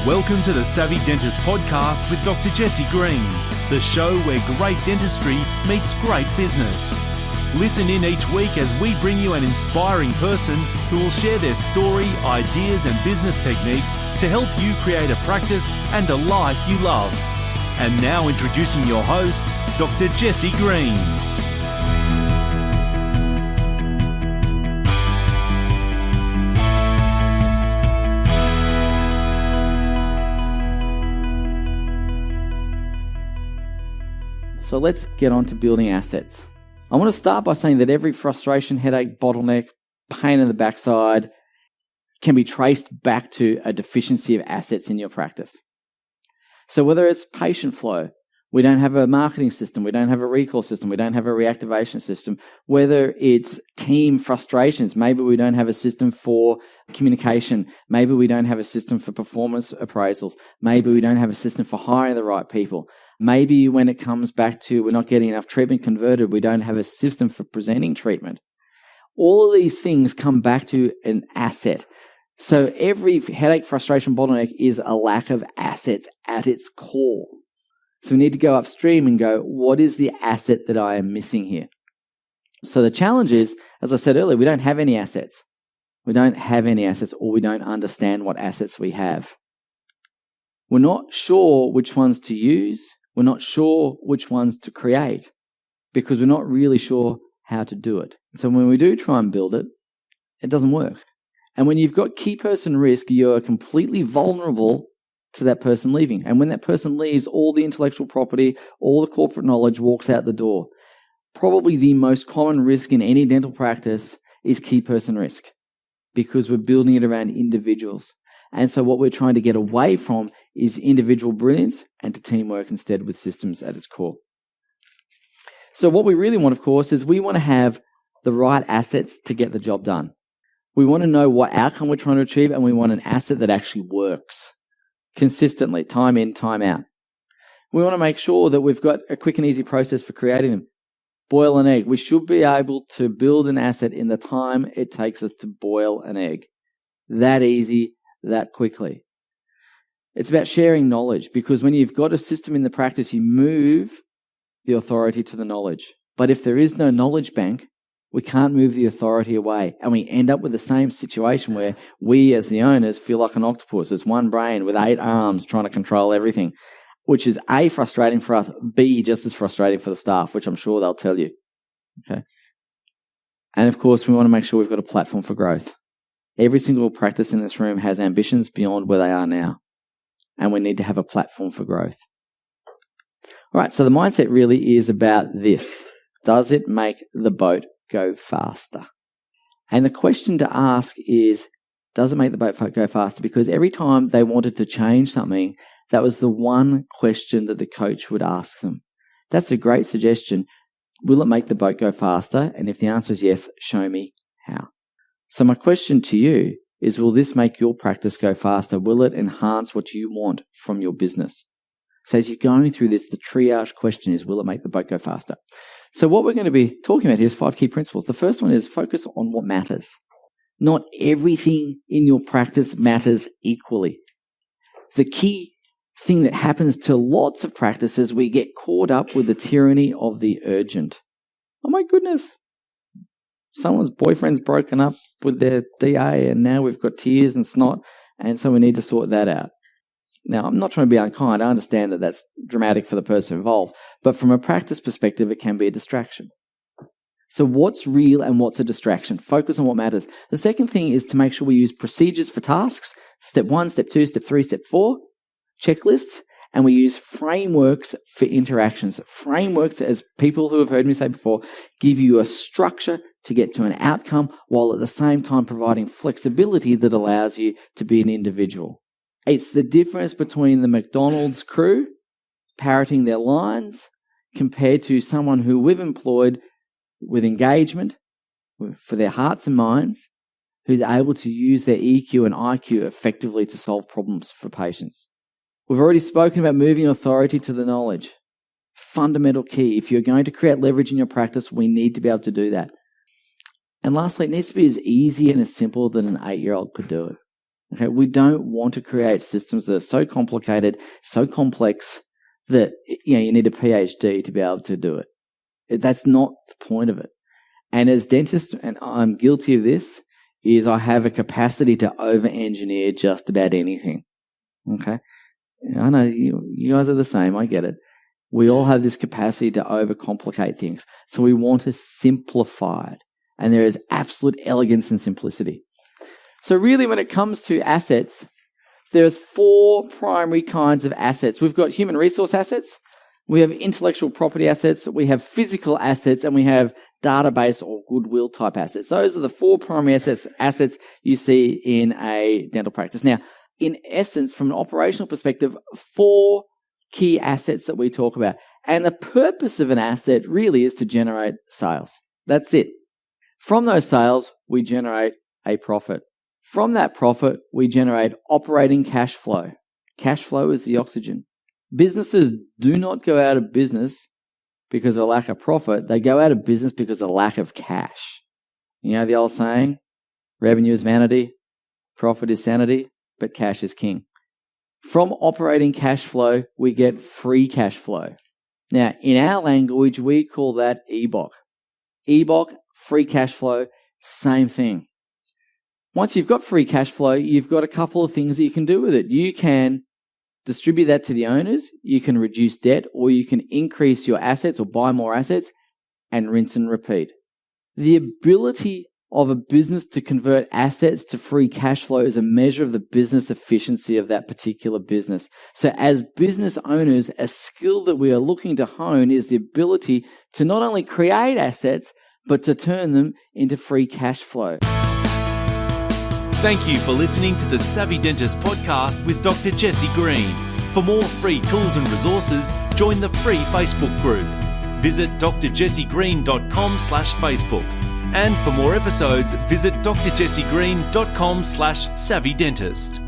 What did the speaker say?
Welcome to the Savvy Dentist podcast with Dr. Jesse Green, the show where great dentistry meets great business. Listen in each week as we bring you an inspiring person who will share their story, ideas and business techniques to help you create a practice and a life you love. And now introducing your host, Dr. Jesse Green. So let's get on to building assets. I want to start by saying that every frustration, headache, bottleneck, pain in the backside can be traced back to a deficiency of assets in your practice. So whether it's patient flow, we don't have a marketing system, we don't have a recall system, we don't have a reactivation system. Whether it's team frustrations, maybe we don't have a system for communication, maybe we don't have a system for performance appraisals, maybe we don't have a system for hiring the right people. Maybe when it comes back to we're not getting enough treatment converted, we don't have a system for presenting treatment. All of these things come back to an asset. So every headache, frustration, bottleneck is a lack of assets at its core. So we need to go upstream and go, what is the asset that I am missing here? So the challenge is, as I said earlier, we don't have any assets. We don't have any assets, or we don't understand what assets we have. We're not sure which ones to use. We're not sure which ones to create because we're not really sure how to do it. So when we do try and build it, it doesn't work. And when you've got key person risk, you're completely vulnerable to that person leaving. And when that person leaves, all the intellectual property, all the corporate knowledge walks out the door. Probably the most common risk in any dental practice is key person risk because we're building it around individuals. And so what we're trying to get away from is individual brilliance and to teamwork instead with systems at its core. So what we really want, of course, is we want to have the right assets to get the job done. We want to know what outcome we're trying to achieve, and we want an asset that actually works consistently, time in, time out. We want to make sure that we've got a quick and easy process for creating them. Boil an egg. We should be able to build an asset in the time it takes us to boil an egg. That easy, that quickly. It's about sharing knowledge, because when you've got a system in the practice, you move the authority to the knowledge. But if there is no knowledge bank, we can't move the authority away. And we end up with the same situation where we as the owners feel like an octopus. It's one brain with 8 arms trying to control everything, which is A, frustrating for us, B, just as frustrating for the staff, which I'm sure they'll tell you. Okay. And of course, we want to make sure we've got a platform for growth. Every single practice in this room has ambitions beyond where they are now. And we need to have a platform for growth. All right, so the mindset really is about this. Does it make the boat go faster? And the question to ask is, does it make the boat go faster? Because every time they wanted to change something, that was the one question that the coach would ask them. That's a great suggestion. Will it make the boat go faster? And if the answer is yes, show me how. So my question to you is, will this make your practice go faster? Will it enhance what you want from your business? So as you're going through this, the triage question is, will it make the boat go faster? So what we're going to be talking about here is 5 key principles. The first one is focus on what matters. Not everything in your practice matters equally. The key thing that happens to lots of practices, we get caught up with the tyranny of the urgent. Oh my goodness. Someone's boyfriend's broken up with their DA and now we've got tears and snot, and so we need to sort that out. Now, I'm not trying to be unkind. I understand that that's dramatic for the person involved, but from a practice perspective, it can be a distraction. So what's real and what's a distraction? Focus on what matters. The second thing is to make sure we use procedures for tasks. Step 1, step 2, step 3, step 4, checklists, and we use frameworks for interactions. Frameworks, as people who have heard me say before, give you a structure to get to an outcome while at the same time providing flexibility that allows you to be an individual. It's the difference between the McDonald's crew parroting their lines compared to someone who we've employed with engagement for their hearts and minds, who's able to use their EQ and IQ effectively to solve problems for patients. We've already spoken about moving authority to the knowledge. Fundamental key. If you're going to create leverage in your practice, we need to be able to do that. And lastly, it needs to be as easy and as simple that an 8-year-old could do it. Okay, we don't want to create systems that are so complicated, so complex that you need a PhD to be able to do it. That's not the point of it. And as dentists, and I'm guilty of this, is I have a capacity to over-engineer just about anything. Okay, I know you guys are the same. I get it. We all have this capacity to overcomplicate things, so we want to simplify it. And there is absolute elegance and simplicity. So really, when it comes to assets, there's 4 primary kinds of assets. We've got human resource assets, we have intellectual property assets, we have physical assets, and we have database or goodwill type assets. Those are the 4 primary assets you see in a dental practice. Now, in essence, from an operational perspective, 4 key assets that we talk about. And the purpose of an asset really is to generate sales. That's it. From those sales, we generate a profit. From that profit, we generate operating cash flow. Cash flow is the oxygen. Businesses do not go out of business because of a lack of profit. They go out of business because of a lack of cash. You know the old saying, revenue is vanity, profit is sanity, but cash is king. From operating cash flow, we get free cash flow. Now, in our language, we call that EBOC. EBOC, free cash flow, same thing. Once you've got free cash flow, you've got a couple of things that you can do with it. You can distribute that to the owners, you can reduce debt, or you can increase your assets or buy more assets and rinse and repeat. The ability of a business to convert assets to free cash flow is a measure of the business efficiency of that particular business. So as business owners, a skill that we are looking to hone is the ability to not only create assets, but to turn them into free cash flow. Thank you for listening to the Savvy Dentist podcast with Dr. Jesse Green. For more free tools and resources, join the free Facebook group. Visit drjessegreen.com/Facebook. And for more episodes, visit drjessegreen.com/savvydentist.